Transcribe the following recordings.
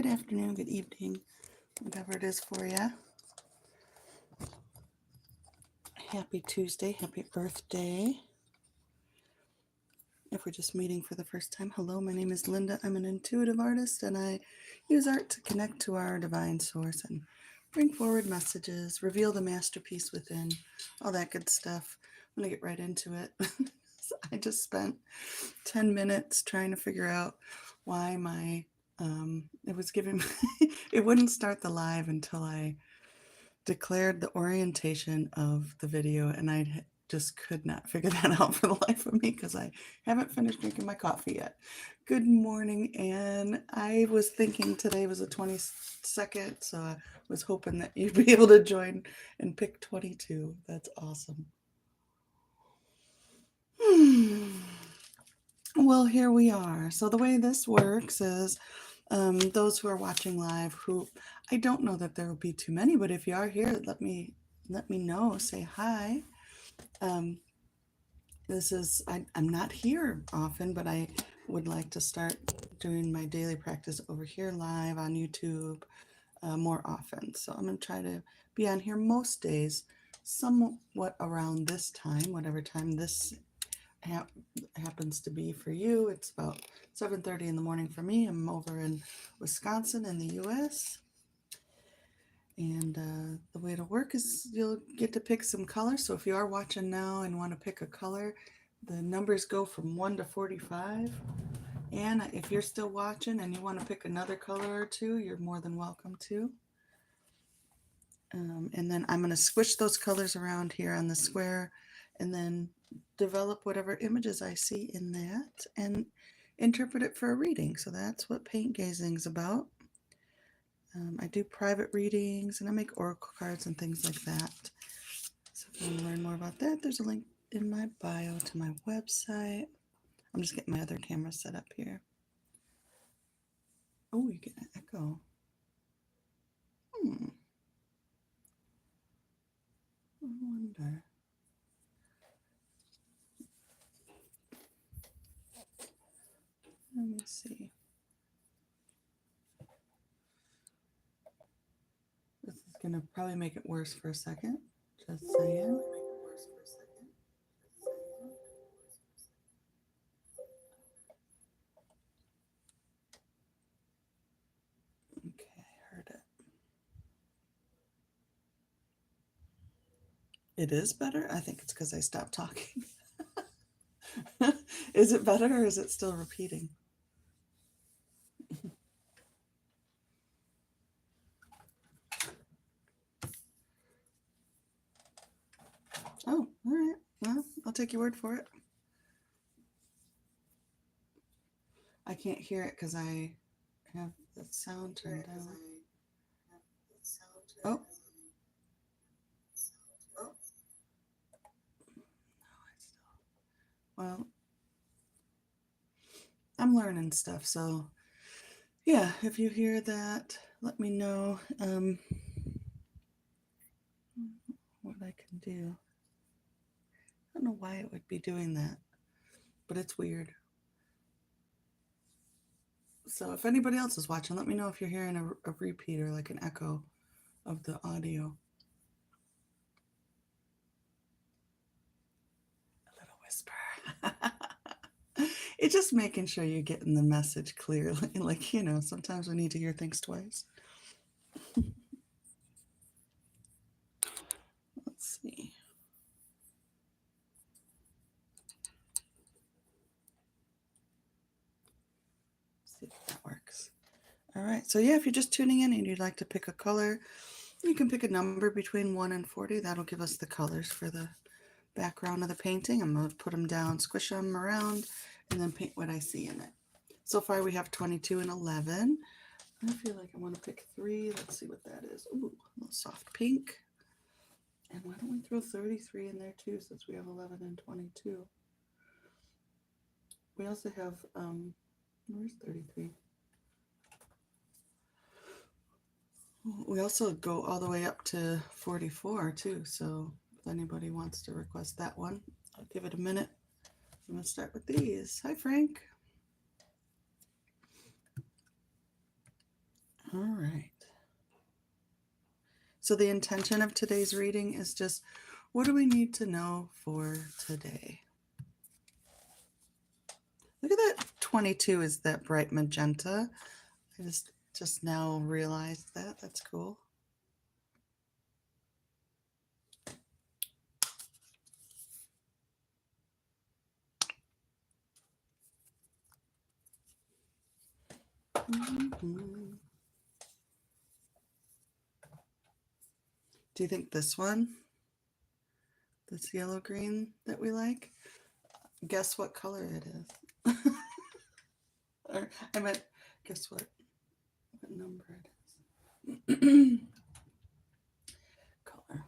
afternoon, good evening, whatever it is for you. Happy Tuesday, happy Earth Day. If we're just meeting for the first time, hello, my name is Linda. I'm an intuitive artist and I use art to connect to our divine source and bring forward messages, reveal the masterpiece within, all that good stuff. I'm going to get right into it. I just spent 10 minutes trying to figure out why it was giving it wouldn't start the live until I declared the orientation of the video, and I just could not figure that out for the life of me because I haven't finished drinking my coffee yet. Good morning, Anne. I was thinking today was the 22nd, so I was hoping that you'd be able to join and pick 22. That's awesome. Well, here we are. So the way this works is those who are watching live, who I don't know that there will be too many, but if you are here, let me know. Say hi. I'm not here often, but I would like to start doing my daily practice over here live on YouTube more often. So I'm going to try to be on here most days, somewhat around this time, whatever time this happens to be for you. It's about 7:30 in the morning for me. I'm over in Wisconsin in the US. And the way to work is you'll get to pick some colors. So if you are watching now and want to pick a color, the numbers go from 1 to 45. And if you're still watching and you want to pick another color or two, you're more than welcome to. And then I'm going to squish those colors around here on the square and then develop whatever images I see in that and interpret it for a reading. So that's what Paintgazing is about. I do private readings and I make oracle cards and things like that. So if you want to learn more about that, there's a link in my bio to my website. I'm just getting my other camera set up here. Oh, you get an echo. I wonder. Let me see. This is going to probably make it worse for a second. Just saying. Okay, heard it. It is better? I think it's because I stopped talking. Is it better or is it still repeating? Oh, all right. Well, I'll take your word for it. I can't hear it because I have the sound turned down. Oh. Well, I'm learning stuff, so yeah, if you hear that, let me know what I can do. I don't know why it would be doing that, but it's weird. So if anybody else is watching, let me know if you're hearing a repeat or like an echo of the audio. A little whisper. It's just making sure you're getting the message clearly. Like, sometimes we need to hear things twice. Let's see. See if that works. All right. So yeah, if you're just tuning in and you'd like to pick a color, you can pick a number between 1 and 40. That'll give us the colors for the background of the painting. I'm going to put them down, squish them around, and then paint what I see in it. So far we have 22 and 11. I feel like I want to pick 3. Let's see what that is. Ooh, a little soft pink. And why don't we throw 33 in there too, since we have 11 and 22. We also have, where's 33? We also go all the way up to 44 too, so if anybody wants to request that one, I'll give it a minute. I'm going to start with these. Hi, Frank. All right. So the intention of today's reading is just, what do we need to know for today? Look at that 22 is that bright magenta. I just now realized that. That's cool. Mm-hmm. Do you think this one, this yellow green that we like? Guess what color it is. Or I meant, guess what number it is. Color.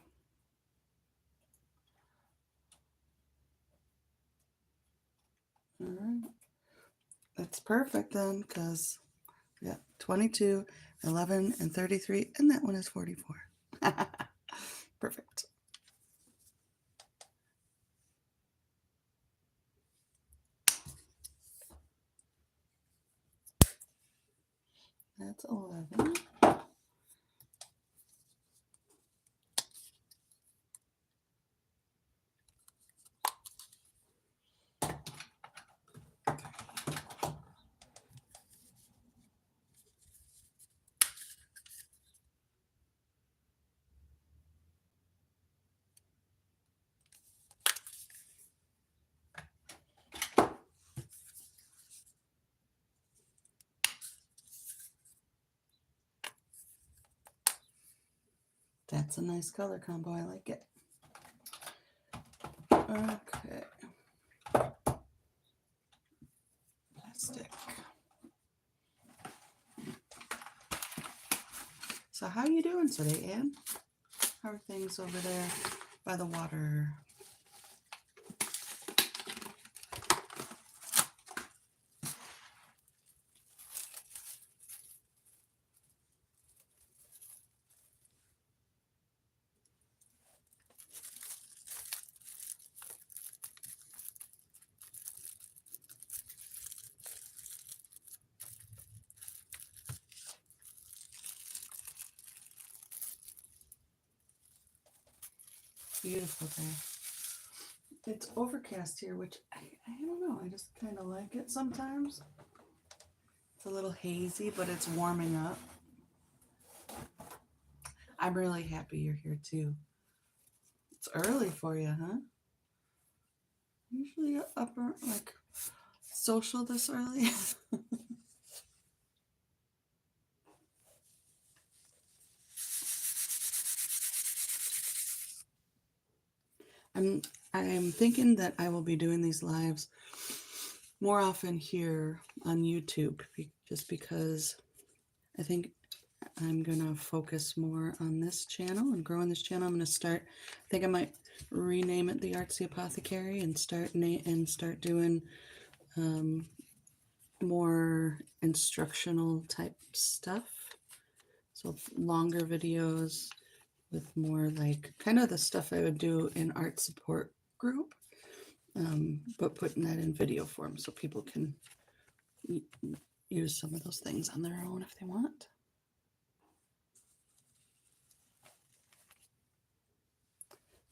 All right. That's perfect then, because we got 22, 11, and 33, and that one is 44. Perfect. That's 11. That's a nice color combo. I like it. Okay. Plastic. So how are you doing today, Anne? How are things over there by the water? Beautiful day. It's overcast here, which I don't know. I just kind of like it sometimes. It's a little hazy, but it's warming up. I'm really happy you're here too. It's early for you, huh? Usually up like social this early. I'm thinking that I will be doing these lives more often here on YouTube, just because I think I'm gonna focus more on this channel and growing this channel. I'm gonna start. I think I might rename it the Artsy Apothecary and start doing more instructional type stuff. So longer videos with more like kind of the stuff I would do in art support group, but putting that in video form so people can use some of those things on their own if they want.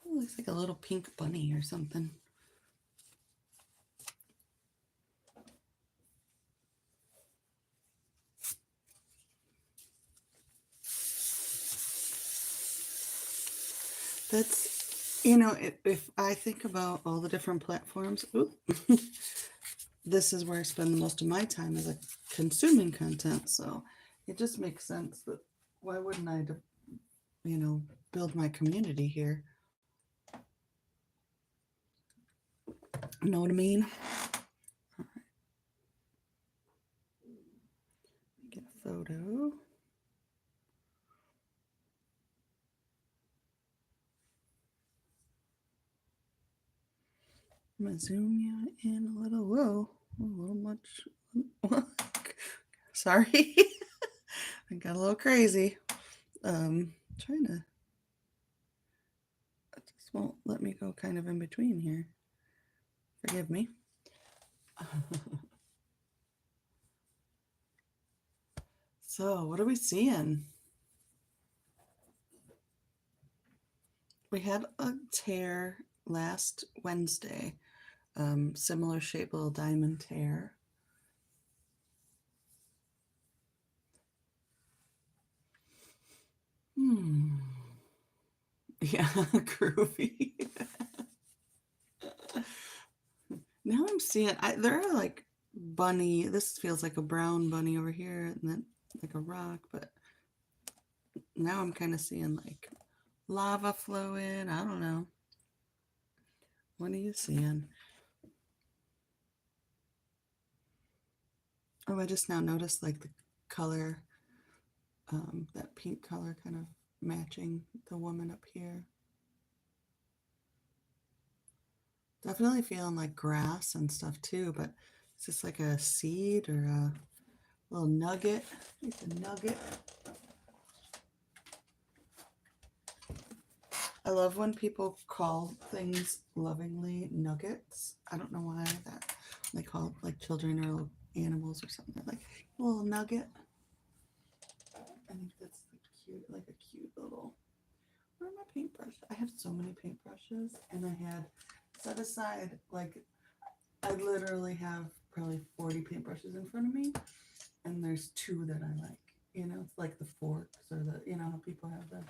It looks like a little pink bunny or something. That's, if I think about all the different platforms, this is where I spend the most of my time is like consuming content. So it just makes sense that why wouldn't I, build my community here? You know what I mean? All right. Get a photo. I'm gonna zoom you in a little. Whoa, a little much. Sorry, I got a little crazy. Trying to. It just won't let me go kind of in between here. Forgive me. So, what are we seeing? We had a tear last Wednesday, similar shape, little diamond tear. Yeah, groovy. Now I'm seeing, there are like bunny, this feels like a brown bunny over here, and then like a rock, but now I'm kind of seeing like lava flow in. I don't know. What are you seeing? Oh, I just now noticed like the color, that pink color kind of matching the woman up here. Definitely feeling like grass and stuff too, but is this like a seed or a little nugget? It's a nugget. I love when people call things lovingly nuggets. I don't know why that they call like children or little animals or something. Like a little nugget. I think that's cute, like a cute little. Where are my paintbrushes? I have so many paintbrushes, and I had set aside like I literally have probably 40 paintbrushes in front of me, and there's two that I like. You know, it's like the forks or the how people have the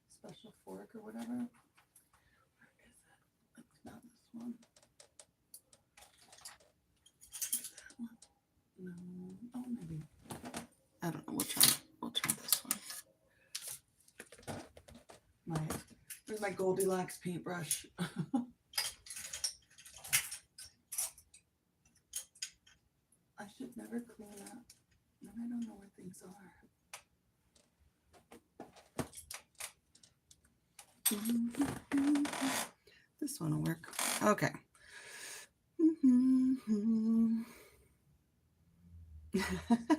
special fork or whatever. Where is it? It's not this one. That one? No. Oh, maybe. I don't know. We'll try this one. There's my Goldilocks paintbrush. I should never clean up. Then I don't know where things are. This one will work. Okay.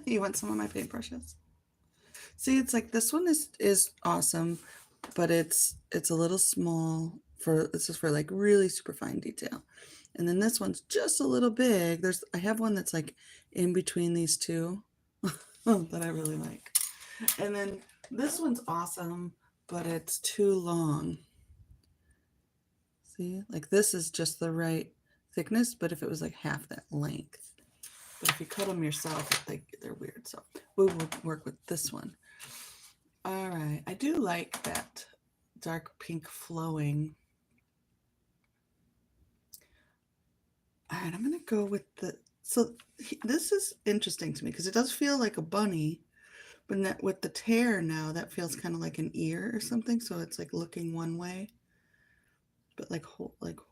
You want some of my paintbrushes? See, it's like this one is awesome, but it's a little small for this is for like really super fine detail. And then this one's just a little big. I have one that's like in between these two that I really like. And then this one's awesome, but it's too long. See, like this is just the right thickness, but if it was like half that length. But if you cut them yourself, they're weird. So we will work with this one. All right, I do like that dark pink flowing. All right, I'm gonna go with this is interesting to me because it does feel like a bunny, but with the tear now, that feels kind of like an ear or something. So it's like looking one way, but like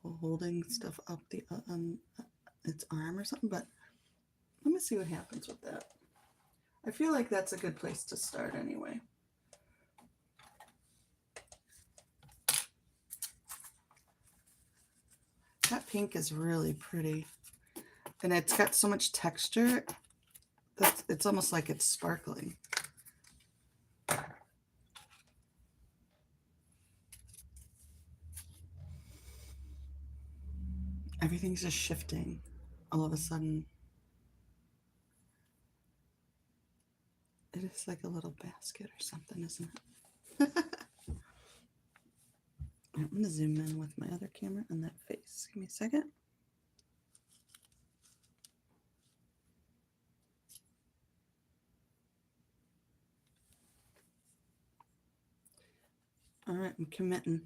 holding stuff up on its arm or something. But let me see what happens with that. I feel like that's a good place to start anyway. That pink is really pretty. And it's got so much texture that it's almost like it's sparkling. Everything's just shifting all of a sudden. It is like a little basket or something, isn't it? I'm going to zoom in with my other camera on that face. Give me a second. All right, I'm committing.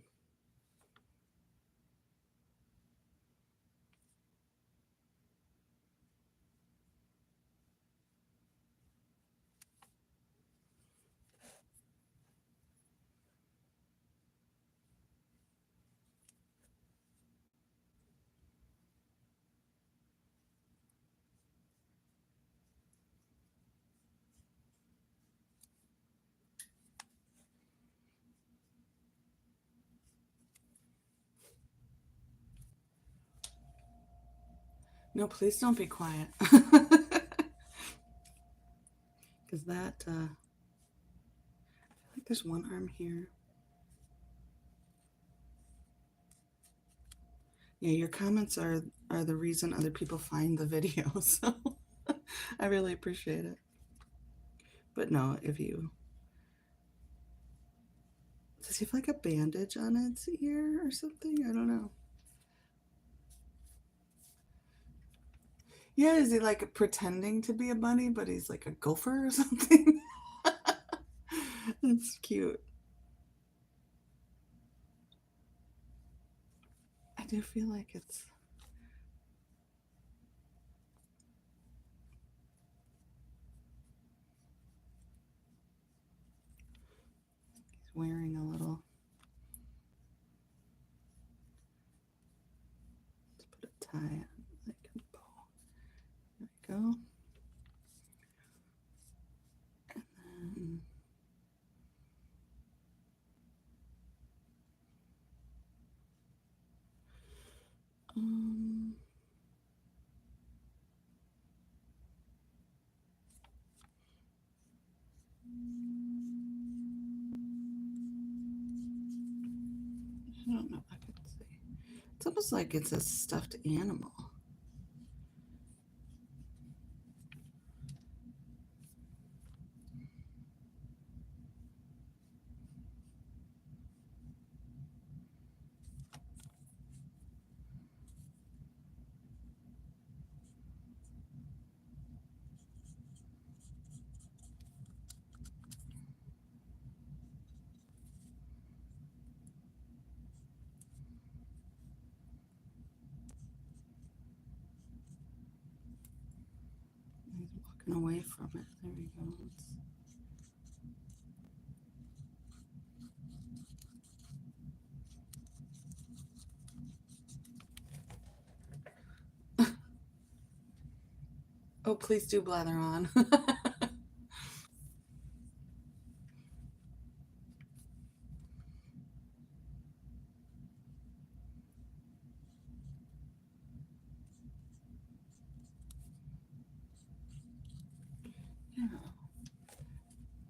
No, please don't be quiet. Because that, I feel like there's one arm here. Yeah, your comments are the reason other people find the video, so I really appreciate it. But no, if you... Does he have like a bandage on its ear or something? I don't know. Yeah, is he like pretending to be a bunny, but he's like a gopher or something? That's cute. I do feel like it's... He's wearing a little... Let's put a tie on, like a bow. There we go. And then... Um, I don't know if I could see. It's almost like it's a stuffed animal. He's walking away from it. There we go. Oh, please do blather on. Yeah.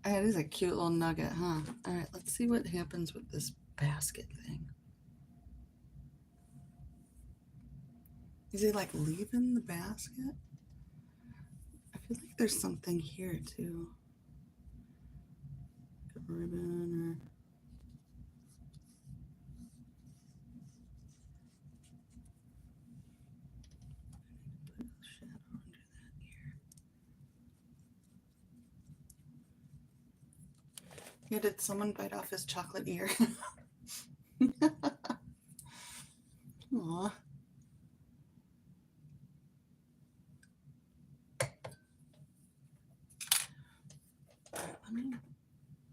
It is a cute little nugget, huh? All right, let's see what happens with this basket thing. Is he like leaving the basket? I feel like there's something here too. Like a ribbon or... Put a shadow under that ear. Yeah, did someone bite off his chocolate ear? Aw. Let me...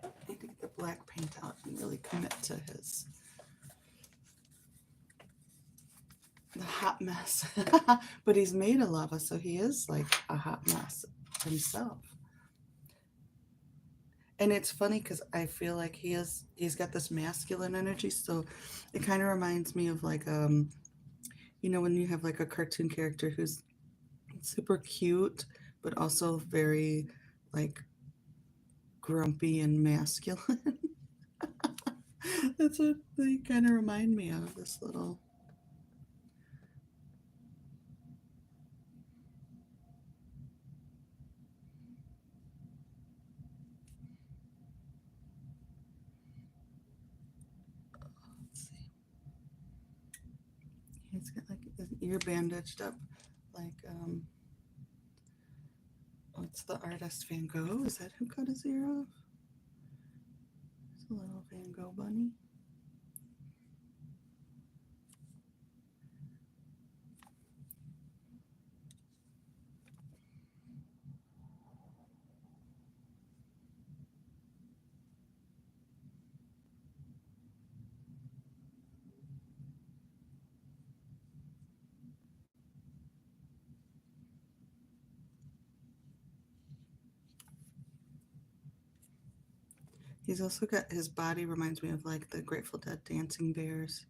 I need to get the black paint out and really commit to his... The hot mess. But he's made of lava, so he is like a hot mess himself. And it's funny because I feel like he's got this masculine energy, so it kind of reminds me of like you know, when you have like a cartoon character who's super cute but also very like grumpy and masculine. That's what they kind of remind me of, this little... Let's see. He's got like his ear bandaged up, like what's the artist, Van Gogh? Is that who cut his ear off? It's a little Van Gogh bunny. He's also got, his body reminds me of like the Grateful Dead dancing bears.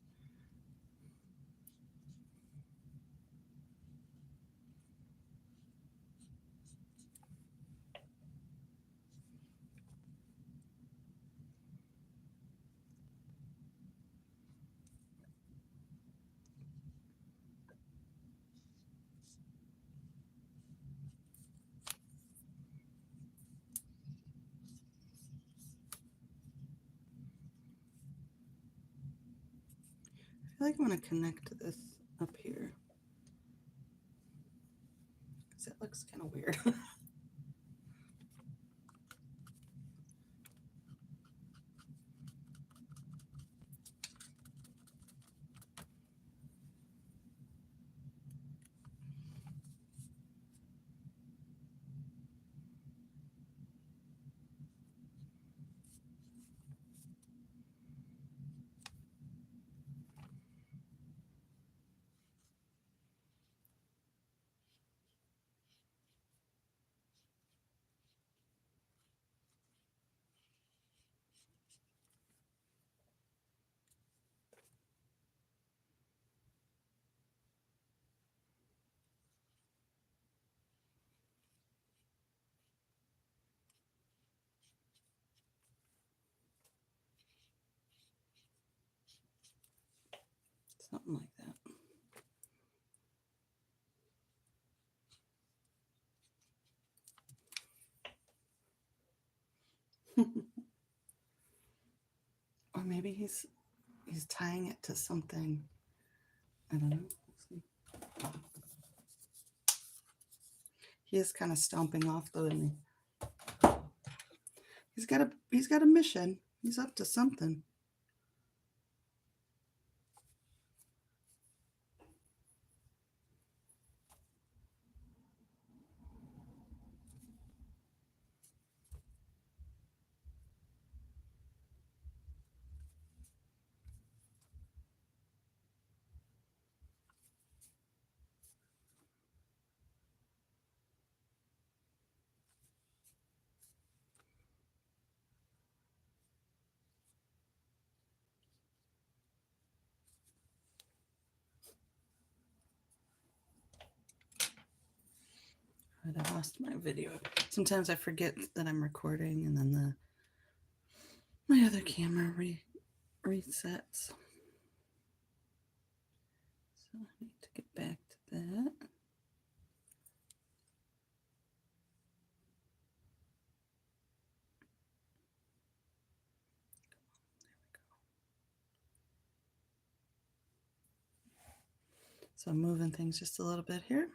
feel like I want to connect this up here because it looks kind of weird. Something like that. Or maybe he's tying it to something. I don't know. Let's see. He is kind of stomping off though, isn't he? He's got a mission. He's up to something. I lost my video. Sometimes I forget that I'm recording, and then my other camera resets. So I need to get back to that. So I'm moving things just a little bit here.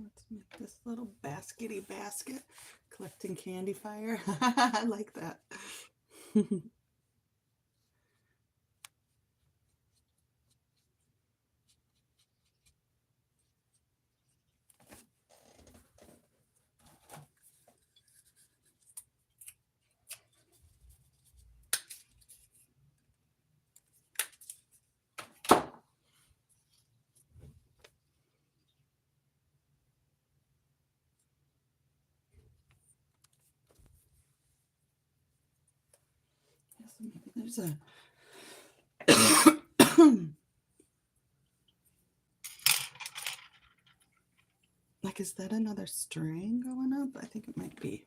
Let's make this little baskety basket, collecting candy fire. I like that. So maybe there's a like, is that another string going up? I think it might be.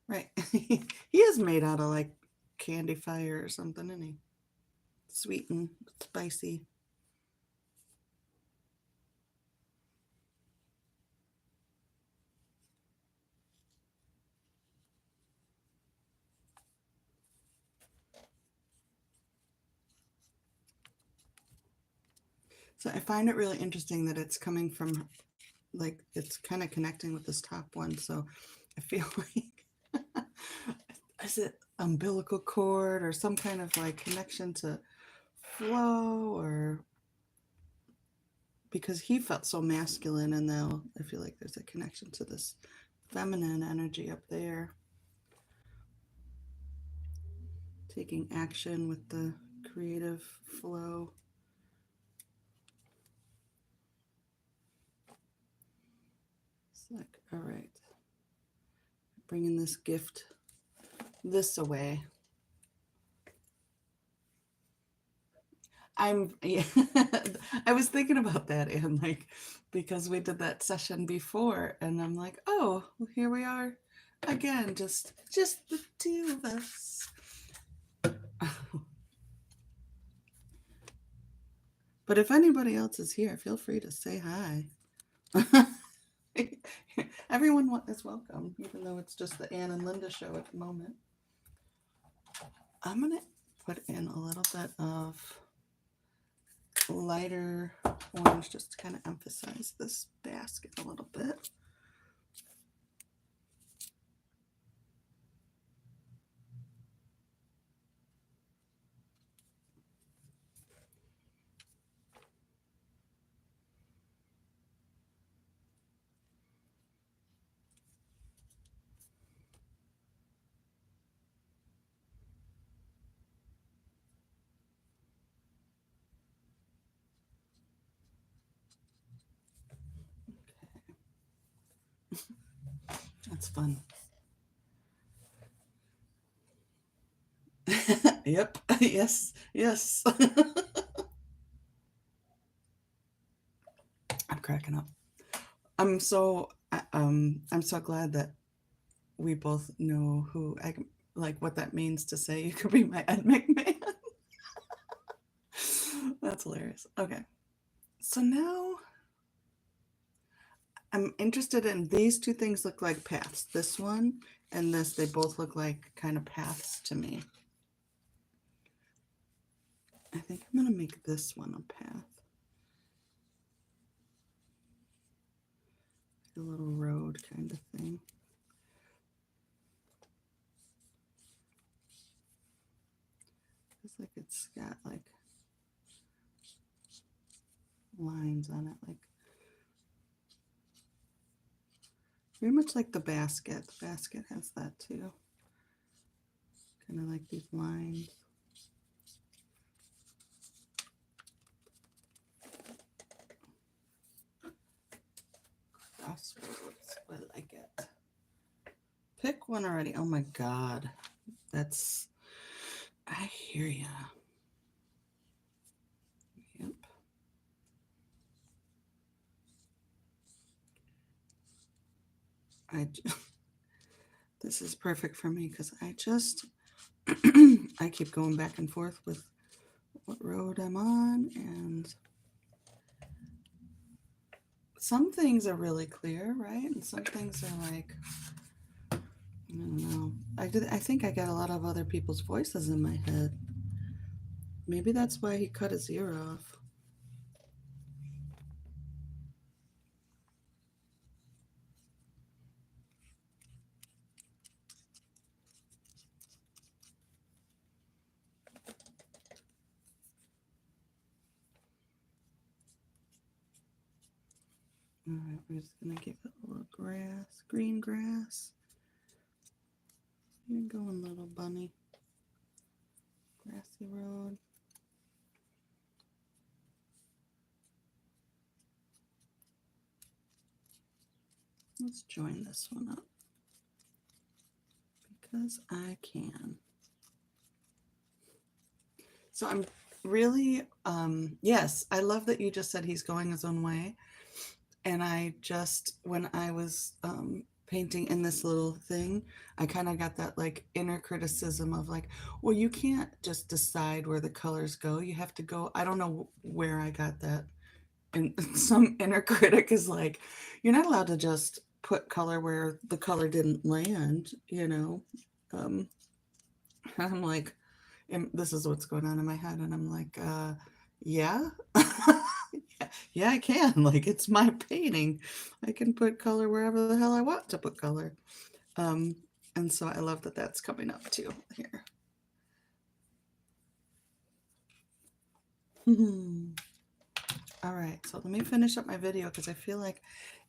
Right. He is made out of like candy fire or something, isn't he? Sweet and spicy. So I find it really interesting that it's coming from, like, it's kind of connecting with this top one. So I feel like, is it umbilical cord or some kind of like connection to flow, or because he felt so masculine, and now I feel like there's a connection to this feminine energy up there, taking action with the creative flow. It's like, all right, bringing this gift this away. Yeah, I was thinking about that, and like, because we did that session before, and I'm like, oh, well, here we are again, just the two of us. But if anybody else is here, feel free to say hi. Everyone is welcome, even though it's just the Anne and Linda show at the moment. I'm gonna put in a little bit of lighter orange just to kind of emphasize this basket a little bit. That's fun. Yep. Yes. Yes. I'm cracking up. I'm so I'm so glad that we both know who I like what that means to say you could be my Ed McMahon. That's hilarious. Okay. So now I'm interested in these two things look like paths. This one and this, they both look like kind of paths to me. I think I'm going to make this one a path. A little road kind of thing. It's like it's got like lines on it, like very much like the basket. The basket has that too. Kind of like these lines. Crossroads. What did I get? Pick one already. Oh my God. That's, I hear ya. Yep. This is perfect for me because I keep going back and forth with what road I'm on, and some things are really clear, right? And some things are like, I don't know. I think I got a lot of other people's voices in my head. Maybe that's why he cut his ear off. All right, we're just gonna give it a little grass, green grass. You're going, little bunny. Grassy road. Let's join this one up because I can. So I'm really, yes, I love that you just said he's going his own way. And I just, when I was painting in this little thing, I kind of got that like inner criticism of like, well, you can't just decide where the colors go. You have to go. I don't know where I got that. And some inner critic is like, you're not allowed to just put color where the color didn't land, you know? I'm like, and this is what's going on in my head. And I'm like, yeah. Yeah, I can. Like, it's my painting. I can put color wherever the hell I want to put color. Um, and so I love that that's coming up too here. All right, so let me finish up my video because I feel like,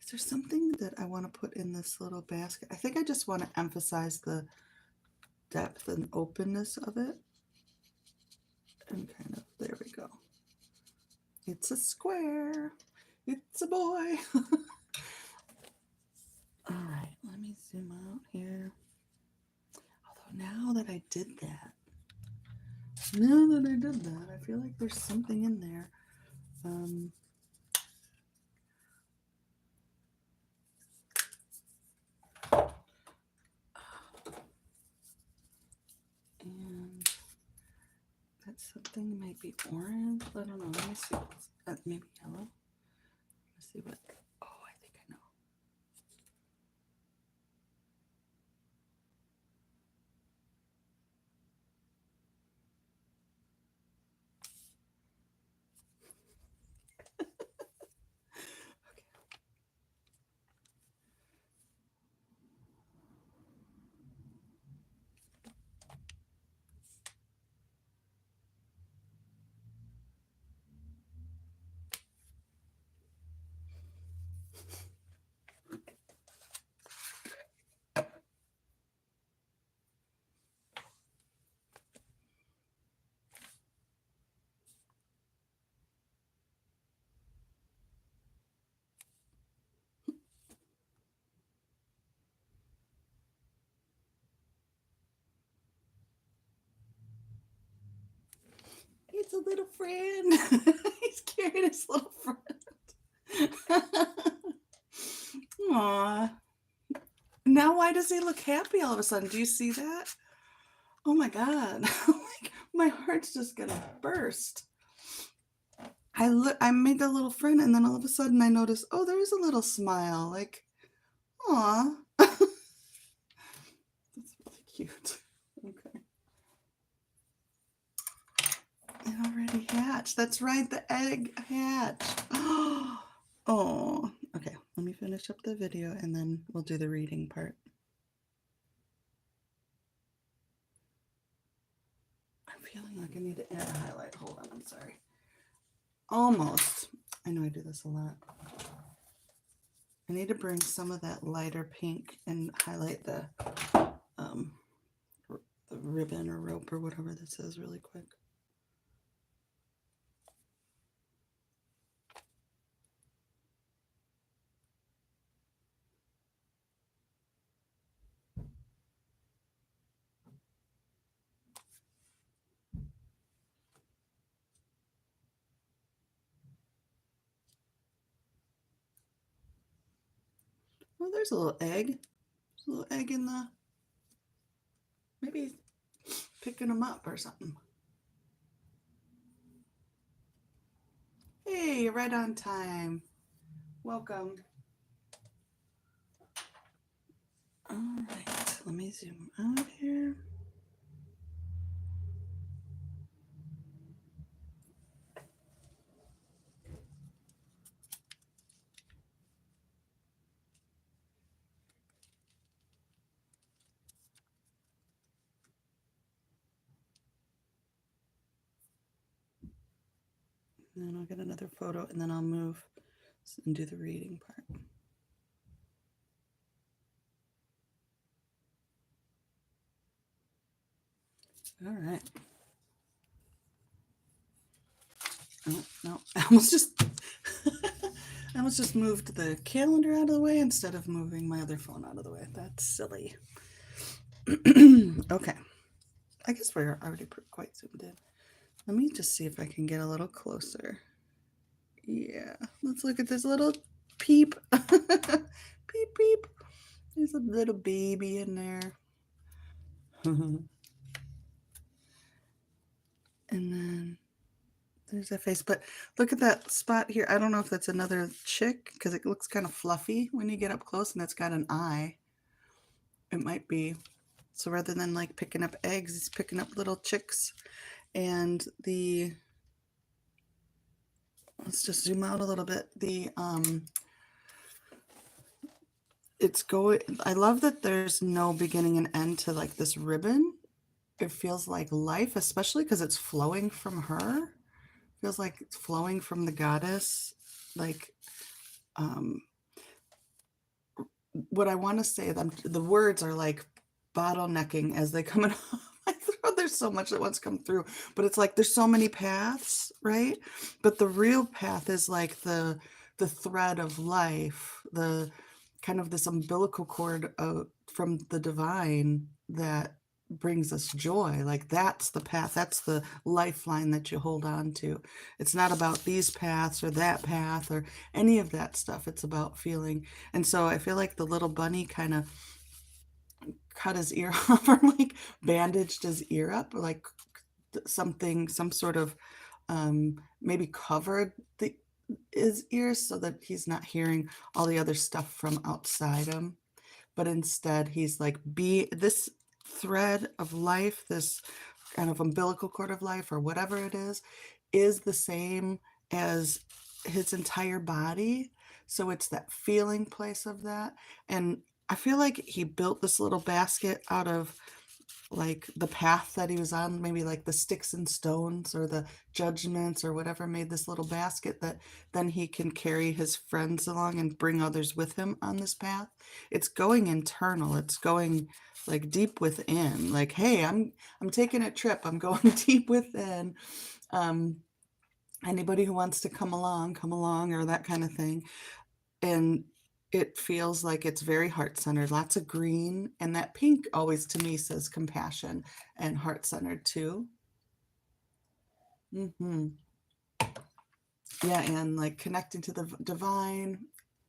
is there something that I want to put in this little basket? I think I just want to emphasize the depth and openness of it. And kind of, there we go. It's a square. It's a boy. All right, let me zoom out here. Although now that I did that, Now that I did that, I feel like there's something in there. And that's something might be orange. I don't know. Let me see. Maybe yellow. Let's see what. Oh, I think I know. It's a little friend. He's carrying his little friend. Aw. Now why does he look happy all of a sudden? Do you see that? Oh my god. Like, my heart's just gonna burst. I made a little friend and then all of a sudden I noticed, oh, there's a little smile. Like, aw. That's really cute. Okay. It already hatched. That's right, the egg hatched. Oh, okay. Let me finish up the video and then we'll do the reading part. I'm feeling like I need to add a highlight. Hold on, I'm sorry. Almost. I know I do this a lot. I need to bring some of that lighter pink and highlight the ribbon or rope or whatever this is really quick. Oh, there's a little egg. There's a little egg in the, maybe picking them up or something. Hey, you're right on time. Welcome. All right, let me zoom out here. And then I'll get another photo and then I'll move and do the reading part. All right. Oh, no, I almost just moved the calendar out of the way instead of moving my other phone out of the way. That's silly. Okay. I guess we're already quite zoomed in. Let me just see if I can get a little closer. Yeah, let's look at this little peep. Peep, peep. There's a little baby in there. And then there's that face. But look at that spot here. I don't know if that's another chick because it looks kind of fluffy when you get up close and it's got an eye. It might be. So rather than like picking up eggs, it's picking up little chicks. And the, let's just zoom out a little bit. The, it's going, I love that there's no beginning and end to like this ribbon. It feels like life, especially because it's flowing from her. It feels like it's flowing from the goddess. Like, what I want to say, the words are like bottlenecking as they come in my throat. There's so much that wants to come through, but it's like there's so many paths, right? But the real path is like the thread of life, the kind of this umbilical cord from the divine that brings us joy. Like that's the path, that's the lifeline that you hold on to. It's not about these paths or that path or any of that stuff. It's about feeling. And so I feel like the little bunny kind of cut his ear off, or like bandaged his ear up, or like some sort of maybe covered his ears so that he's not hearing all the other stuff from outside him. But instead he's like, be this thread of life, this kind of umbilical cord of life, or whatever it is the same as his entire body. So it's that feeling place of that. And I feel like he built this little basket out of like the path that he was on, maybe like the sticks and stones or the judgments or whatever, made this little basket that then he can carry his friends along and bring others with him on this path. It's going internal. It's going like deep within, like, hey, I'm taking a trip. I'm going deep within. Anybody who wants to come along, or that kind of thing. And it feels like it's very heart-centered, lots of green, and that pink always to me says compassion and heart-centered too. Yeah, and like connecting to the divine.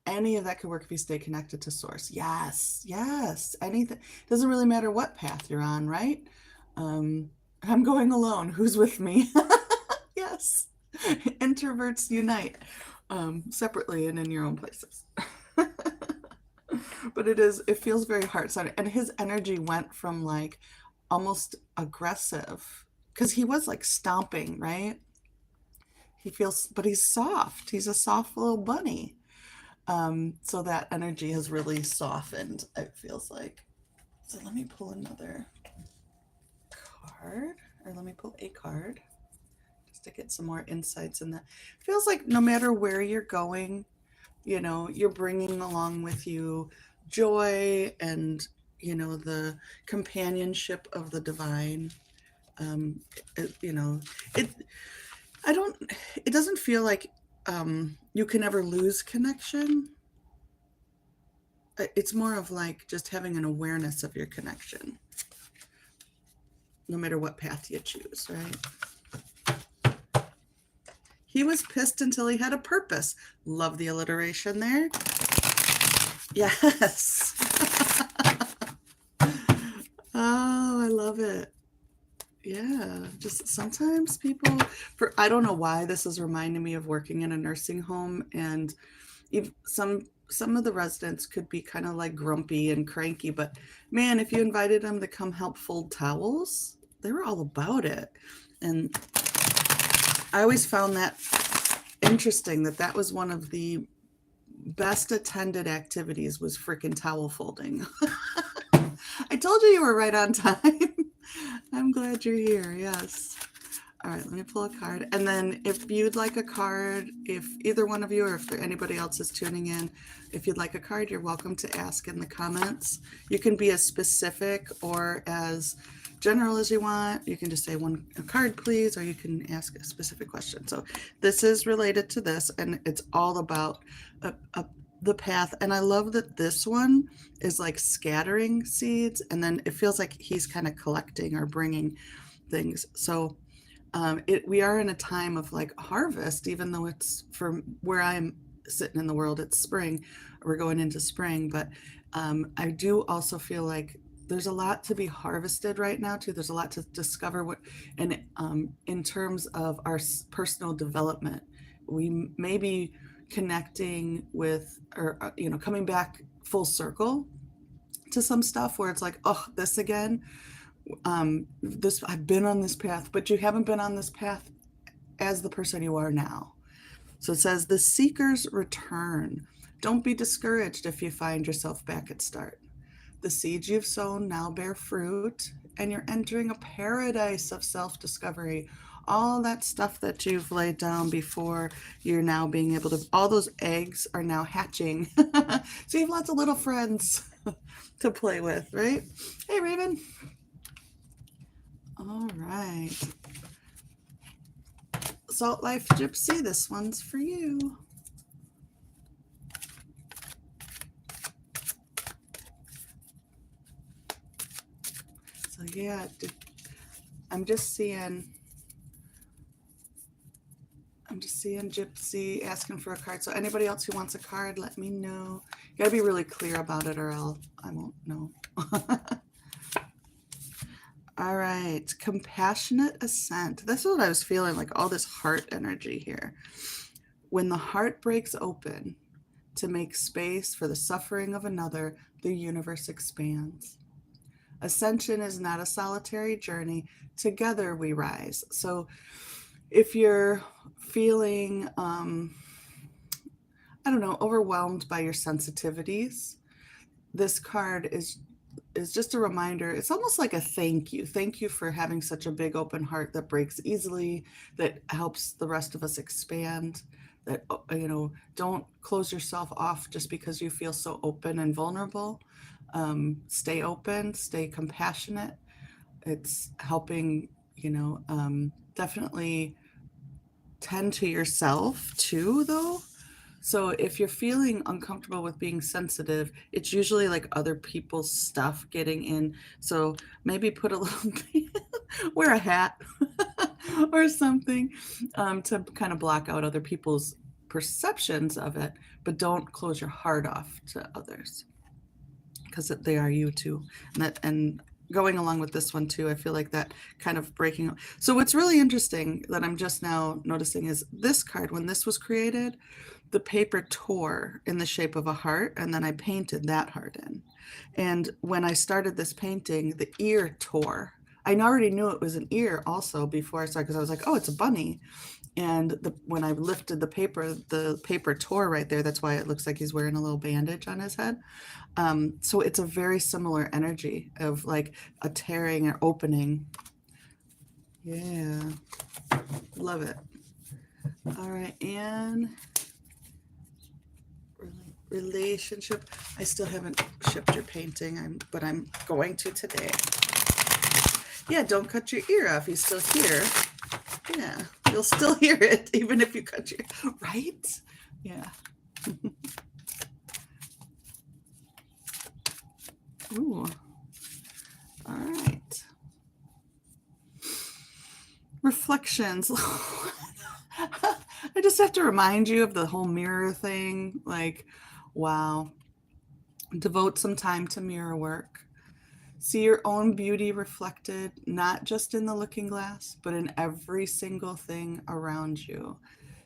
Any of that could work if you stay connected to source. Yes, yes. Anything. Doesn't really matter what path you're on, right? I'm going alone. Who's with me? Yes. Introverts unite, separately and in your own places. But it feels very heart-centered. And his energy went from like almost aggressive, because he was like stomping, right? But he's soft. He's a soft little bunny. So that energy has really softened, it feels like. So let me pull another card, or let me pull a card just to get some more insights in that. Feels like no matter where you're going, you're bringing along with you joy and, the companionship of the divine. It, it, I don't, it doesn't feel like you can ever lose connection. It's more of like just having an awareness of your connection, no matter what path you choose, right? He was pissed until he had a purpose. Love the alliteration there. Yes. Oh, I love it. Yeah, just sometimes people, I don't know why this is reminding me of working in a nursing home, and if some of the residents could be kind of like grumpy and cranky, but man, if you invited them to come help fold towels, they were all about it. And I always found that interesting, that was one of the best attended activities, was freaking towel folding. I told you were right on time. I'm glad you're here. Yes. All right, let me pull a card. And then if you'd like a card, if either one of you or if anybody else is tuning in, if you'd like a card, you're welcome to ask in the comments. You can be as specific or as general as you want. You can just say a card, please, or you can ask a specific question. So this is related to this, and it's all about the path. And I love that this one is like scattering seeds, and then it feels like he's kind of collecting or bringing things. So we are in a time of like harvest, even though it's, for where I'm sitting in the world, it's spring. We're going into spring, but I do also feel like there's a lot to be harvested right now too. There's a lot to discover, and in terms of our personal development, we may be connecting with, or coming back full circle to some stuff where it's like, oh, this again. I've been on this path, but you haven't been on this path as the person you are now. So it says, the seekers return. Don't be discouraged if you find yourself back at start. The seeds you've sown now bear fruit, and you're entering a paradise of self-discovery. All that stuff that you've laid down before, you're now being able to, all those eggs are now hatching. So you have lots of little friends to play with, right? Hey, Raven. All right. Salt Life Gypsy, this one's for you. So yeah, I'm just seeing Gypsy asking for a card. So anybody else who wants a card, let me know. You gotta be really clear about it or I won't know. All right, compassionate ascent. This is what I was feeling, like all this heart energy here. When the heart breaks open to make space for the suffering of another, the universe expands. Ascension is not a solitary journey. Together we rise. So if you're feeling, I don't know, overwhelmed by your sensitivities, this card is just a reminder. It's almost like a thank you. Thank you for having such a big open heart that breaks easily, that helps the rest of us expand, that, you know, don't close yourself off just because you feel so open and vulnerable. Stay open, stay compassionate. It's helping, you know, definitely tend to yourself too, though. So if you're feeling uncomfortable with being sensitive, it's usually like other people's stuff getting in. So maybe put a little, wear a hat or something to kind of block out other people's perceptions of it, but don't close your heart off to others because they are you too. And going along with this one too, I feel like that kind of breaking. So what's really interesting that I'm just now noticing is this card, when this was created, the paper tore in the shape of a heart, and then I painted that heart in. And when I started this painting, the ear tore. I already knew it was an ear also before I started, because I was like, oh, it's a bunny. And when I lifted the paper tore right there. That's why it looks like he's wearing a little bandage on his head. So it's a very similar energy of like a tearing or opening. Yeah, love it. All right, and relationship. I still haven't shipped your painting, but I'm going to today. Yeah, don't cut your ear off. He's still here. Yeah, you'll still hear it even if you cut your, right? Yeah. Ooh. All right. Reflections. I just have to remind you of the whole mirror thing. Like, wow. Devote some time to mirror work. See your own beauty reflected, not just in the looking glass, but in every single thing around you.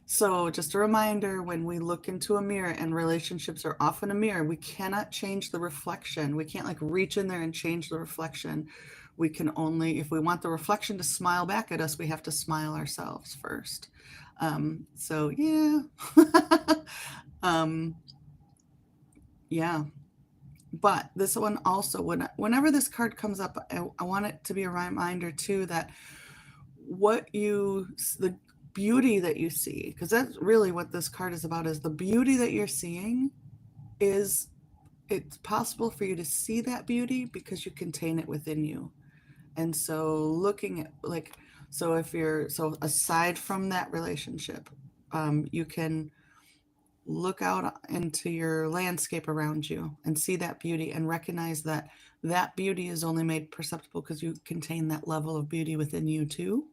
So just a reminder, when we look into a mirror, and relationships are often a mirror, we cannot change the reflection. We can't like reach in there and change the reflection. We can only, if we want the reflection to smile back at us, we have to smile ourselves first. So yeah. Yeah. But this one also, whenever this card comes up, I want it to be a reminder too that the beauty that you see, because that's really what this card is about, is the beauty that you're seeing it's possible for you to see that beauty because you contain it within you. And so looking at so aside from that relationship, you can look out into your landscape around you and see that beauty and recognize that that beauty is only made perceptible because you contain that level of beauty within you too.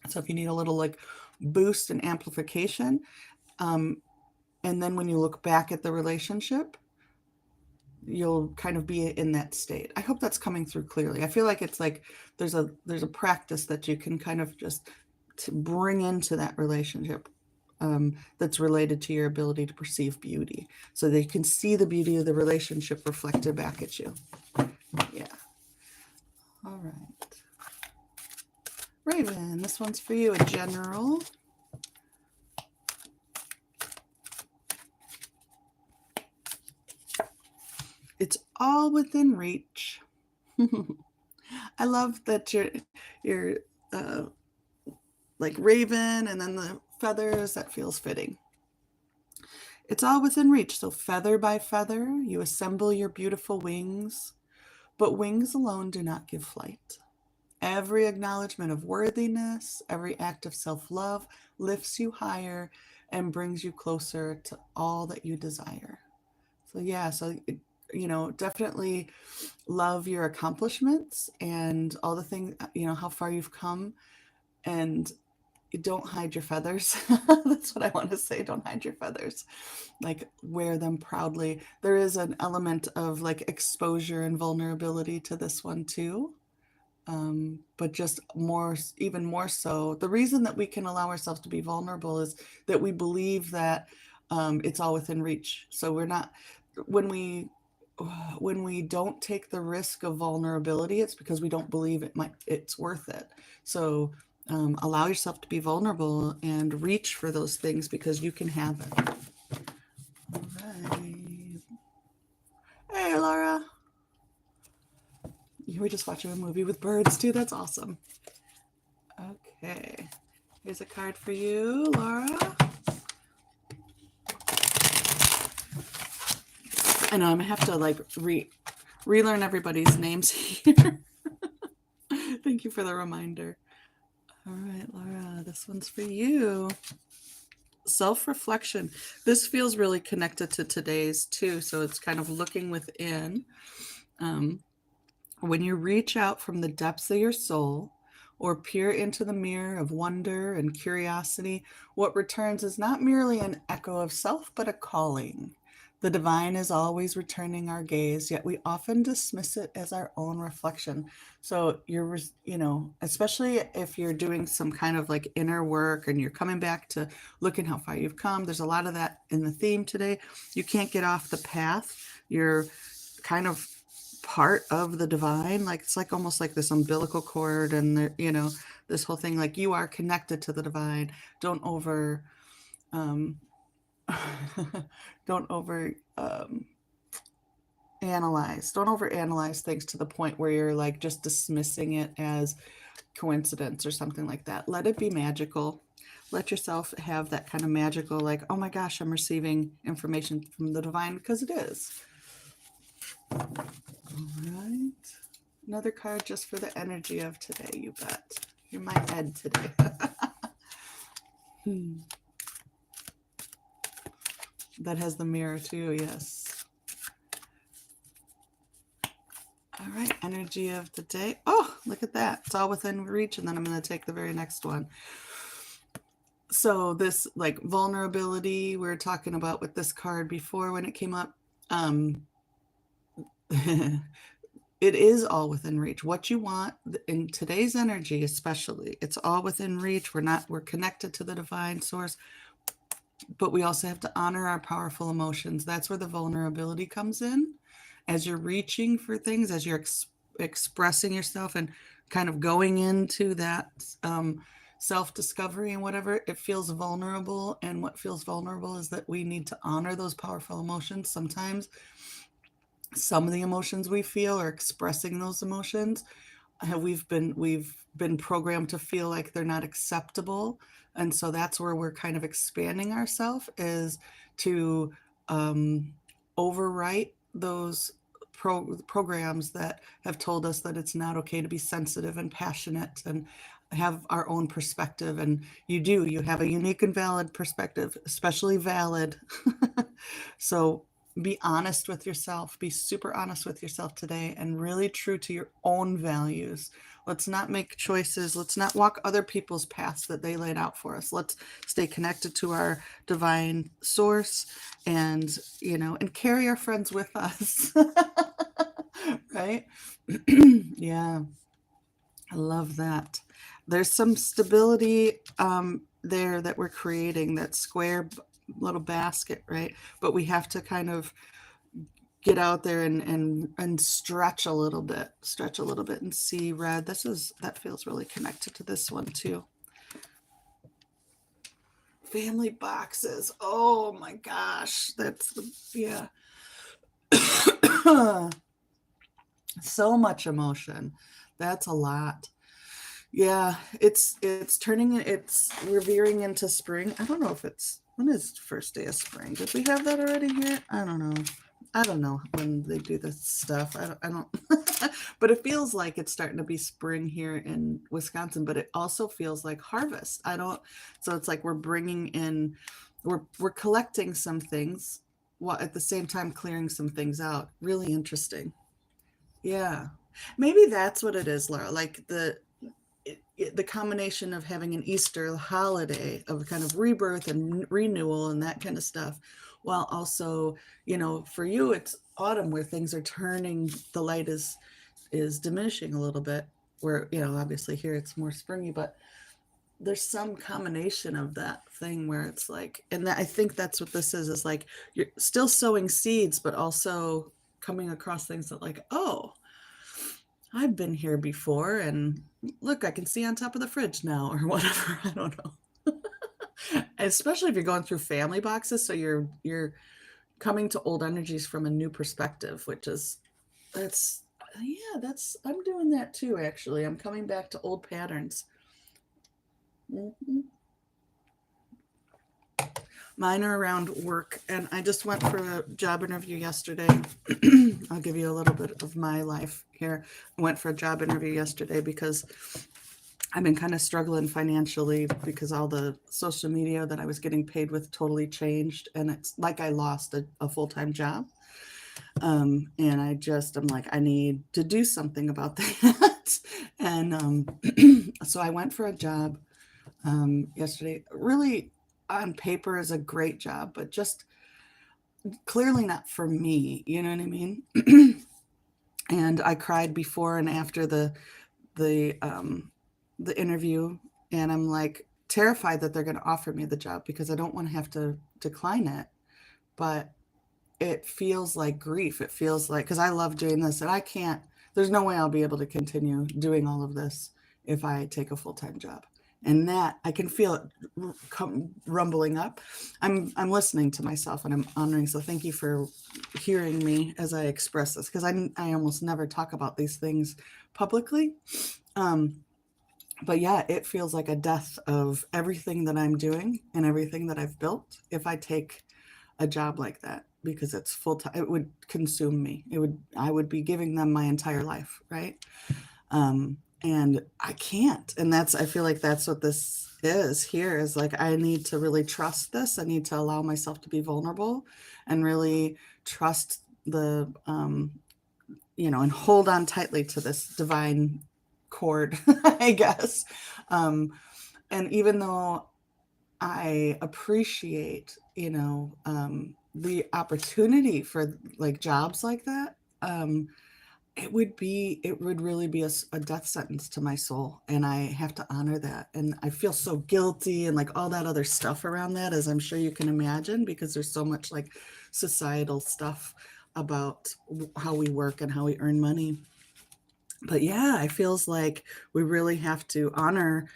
So if you need a little like boost and amplification, and then when you look back at the relationship, you'll kind of be in that state. I hope that's coming through clearly. I feel like it's like there's a practice that you can kind of just to bring into that relationship, that's related to your ability to perceive beauty, so that you can see the beauty of the relationship reflected back at you. Yeah. All right. Raven, this one's for you, a general. It's all within reach. I love that you're like raven and then the feathers. That feels fitting. It's all within reach. So feather by feather, you assemble your beautiful wings, but wings alone do not give flight. Every acknowledgement of worthiness, every act of self-love lifts you higher and brings you closer to all that you desire. So yeah, so definitely love your accomplishments and all the things, how far you've come, and don't hide your feathers. That's what I want to say. Don't hide your feathers. Like, wear them proudly. There is an element of like exposure and vulnerability to this one too. But just more, even more so, the reason that we can allow ourselves to be vulnerable is that we believe that it's all within reach. So we're not, when we don't take the risk of vulnerability, it's because we don't believe it's worth it. So allow yourself to be vulnerable and reach for those things because you can have it. All right. Hey, Laura. You were just watching a movie with birds too. That's awesome. Okay. Here's a card for you, Laura. I know I'm gonna have to like relearn everybody's names here. Thank you for the reminder. All right, Laura, this one's for you. Self-reflection. This feels really connected to today's too. So it's kind of looking within. When you reach out from the depths of your soul or peer into the mirror of wonder and curiosity, what returns is not merely an echo of self, but a calling. The divine is always returning our gaze, yet we often dismiss it as our own reflection. So you're, especially if you're doing some kind of like inner work and you're coming back to looking how far you've come, there's a lot of that in the theme today. You can't get off the path. You're kind of part of the divine. Like, it's like almost like this umbilical cord and this whole thing, like you are connected to the divine. Don't over don't over analyze things to the point where you're like just dismissing it as coincidence or something like that. Let it be magical. Let yourself have that kind of magical, like, oh my gosh, I'm receiving information from the divine, because it is. All right. Another card just for the energy of today, you bet. You're my Ed today. That has the mirror too, yes. All right, energy of the day. Oh, look at that. It's all within reach, and then I'm going to take the very next one. So this, like, vulnerability we were talking about with this card before when it came up. It is all within reach. What you want in today's energy, especially, it's all within reach. We're connected to the divine source, but we also have to honor our powerful emotions. That's where the vulnerability comes in. As you're reaching for things, as you're expressing yourself and kind of going into that self-discovery and whatever, it feels vulnerable. And what feels vulnerable is that we need to honor those powerful emotions. Sometimes some of the emotions we feel, or expressing those emotions, we've been programmed to feel like they're not acceptable. And so that's where we're kind of expanding ourselves, is to overwrite those programs that have told us that it's not okay to be sensitive and passionate and have our own perspective. And you have a unique and valid perspective, especially valid. So be honest with yourself. Be super honest with yourself today, and really true to your own values. Let's not make choices. Let's not walk other people's paths that they laid out for us. Let's stay connected to our divine source, and carry our friends with us. Right? Yeah. I love that. There's some stability there that we're creating, that square little basket, right? But we have to kind of get out there and stretch a little bit and see red. That feels really connected to this one too. Family boxes. Oh my gosh. Yeah. So much emotion. That's a lot. Yeah, it's we're veering into spring. I don't know if when is the first day of spring? Did we have that already here? I don't know. I don't know when they do this stuff. I don't but it feels like it's starting to be spring here in Wisconsin, but it also feels like harvest. So it's like we're bringing in, we're collecting some things while at the same time clearing some things out. Really interesting. Yeah. Maybe that's what it is, Laura. Like the combination of having an Easter holiday of kind of rebirth and renewal and that kind of stuff, while also, for you it's autumn where things are turning, the light is diminishing a little bit. Where obviously here it's more springy, but there's some combination of that thing where it's like, and I think that's what this is like you're still sowing seeds, but also coming across things that like, oh, I've been here before, and look, I can see on top of the fridge now, or whatever. I don't know. Especially if you're going through family boxes, so you're coming to old energies from a new perspective, which is that's yeah, that's I'm doing that too. Actually, I'm coming back to old patterns. Mm-hmm. Mine are around work, and I just went for a job interview yesterday. I'll give you a little bit of my life here. I went for a job interview yesterday because I've been kind of struggling financially because all the social media that I was getting paid with totally changed, and it's like I lost a full-time job. And I'm like, I need to do something about that. And so I went for a job yesterday. Really, on paper, is a great job, but just clearly not for me. You know what I mean? And I cried before and after the interview, and I'm like terrified that they're going to offer me the job because I don't want to have to decline it. But it feels like grief. It feels like, because I love doing this, and there's no way I'll be able to continue doing all of this if I take a full-time job. And that I can feel it rumbling up. I'm listening to myself and I'm honoring. So thank you for hearing me as I express this, because I almost never talk about these things publicly. But yeah, it feels like a death of everything that I'm doing and everything that I've built if I take a job like that, because it's full time. It would consume me. I would be giving them my entire life, right? And I can't. And I feel like that's what this is here, is like, I need to really trust this. I need to allow myself to be vulnerable and really trust and hold on tightly to this divine cord, I guess. And even though I appreciate, the opportunity for like jobs like that, it would really be a death sentence to my soul, and I have to honor that. And I feel so guilty and like all that other stuff around that, as I'm sure you can imagine, because there's so much like societal stuff about how we work and how we earn money. But yeah, it feels like we really have to honor.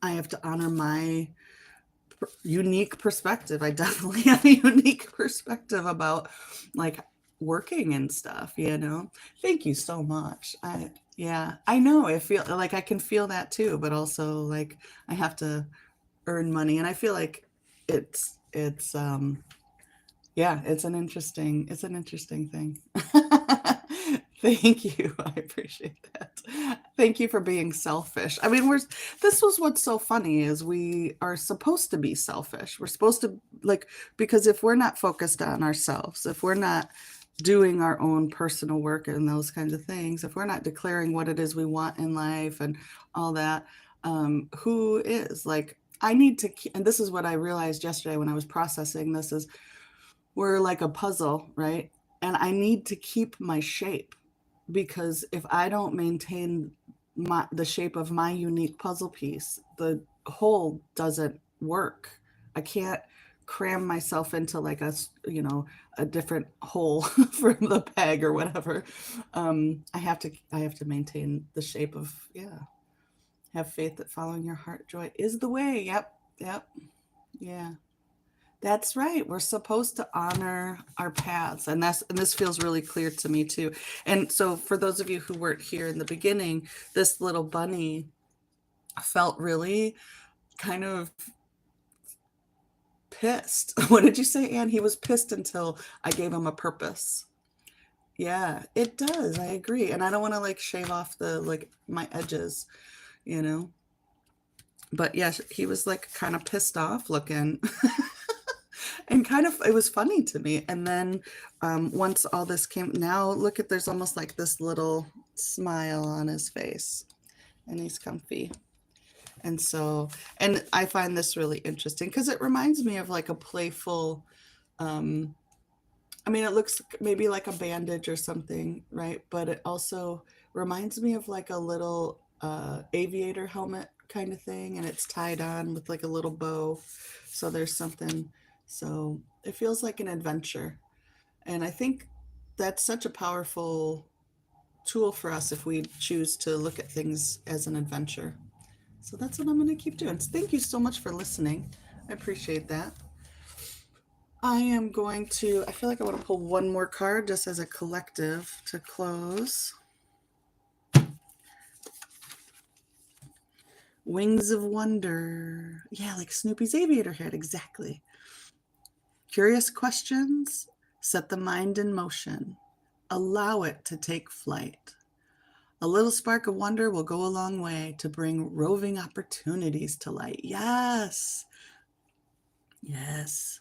I have to honor my unique perspective. I definitely have a unique perspective about like working and stuff, Thank you so much. I know, I feel like I can feel that too, but also like I have to earn money, and I feel like it's yeah, it's an interesting thing. Thank you. I appreciate that. Thank you for being selfish. I mean, this was what's so funny, is we are supposed to be selfish. We're supposed to, like, because if we're not focused on ourselves, if we're not doing our own personal work and those kinds of things, if we're not declaring what it is we want in life and all that, who is? Like, I need to, and this is what I realized yesterday when I was processing this, is we're like a puzzle, right? And I need to keep my shape, because if I don't maintain the shape of my unique puzzle piece, the whole doesn't work. I can't cram myself into like a different hole from the peg or whatever. I have to maintain the shape of, have faith that following your heart joy is the way. Yep. Yeah. That's right. We're supposed to honor our paths. And this feels really clear to me too. And so for those of you who weren't here in the beginning, this little bunny felt really kind of pissed. What did you say, Anne? He was pissed until I gave him a purpose. Yeah, it does. I agree. And I don't want to like shave off my edges, But yeah, he was like kind of pissed off looking. And kind of, it was funny to me. And then once all this came, now look at, there's almost like this little smile on his face, and he's comfy. And so, and I find this really interesting because it reminds me of like a playful, um, I mean, it looks maybe like a bandage or something, right? But it also reminds me of like a little aviator helmet kind of thing, and it's tied on with like a little bow. So there's something, so it feels like an adventure. And I think that's such a powerful tool for us if we choose to look at things as an adventure. So that's what I'm going to keep doing. So thank you so much for listening. I appreciate that. I am going to, I feel like I want to pull one more card just as a collective to close. Wings of Wonder. Yeah, like Snoopy's aviator head, exactly. Curious questions, set the mind in motion. Allow it to take flight. A little spark of wonder will go a long way to bring roving opportunities to light. Yes. Yes.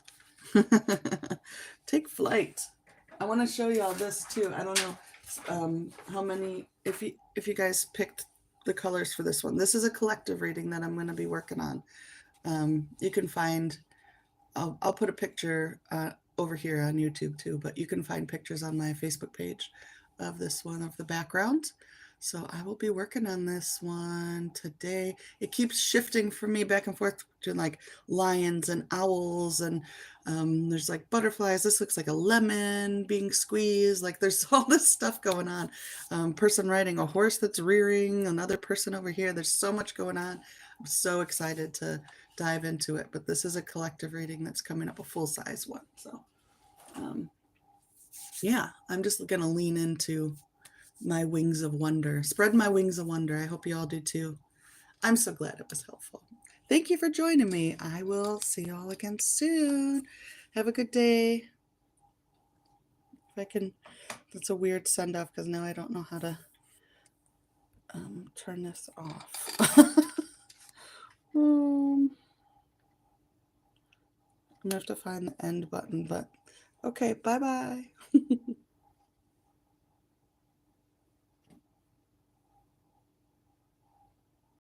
Take flight. I want to show you all this too. I don't know how many, if you guys picked the colors for this one. This is a collective reading that I'm going to be working on. You can find, I'll put a picture over here on YouTube too, but you can find pictures on my Facebook page of this one, of the background. So I will be working on this one today. It keeps shifting for me back and forth between like lions and owls, and there's like butterflies. This looks like a lemon being squeezed. Like there's all this stuff going on. Person riding a horse that's rearing, another person over here. There's so much going on. I'm so excited to dive into it, but this is a collective reading that's coming up, a full-size one. So yeah, I'm just going to lean into my wings of wonder, spread my wings of wonder. I hope you all do too. I'm so glad it was helpful. Thank you for joining me. I will see you all again soon. Have a good day. If I can, that's a weird send off because now I don't know how to turn this off. I'm gonna have to find the end button, but okay, bye bye.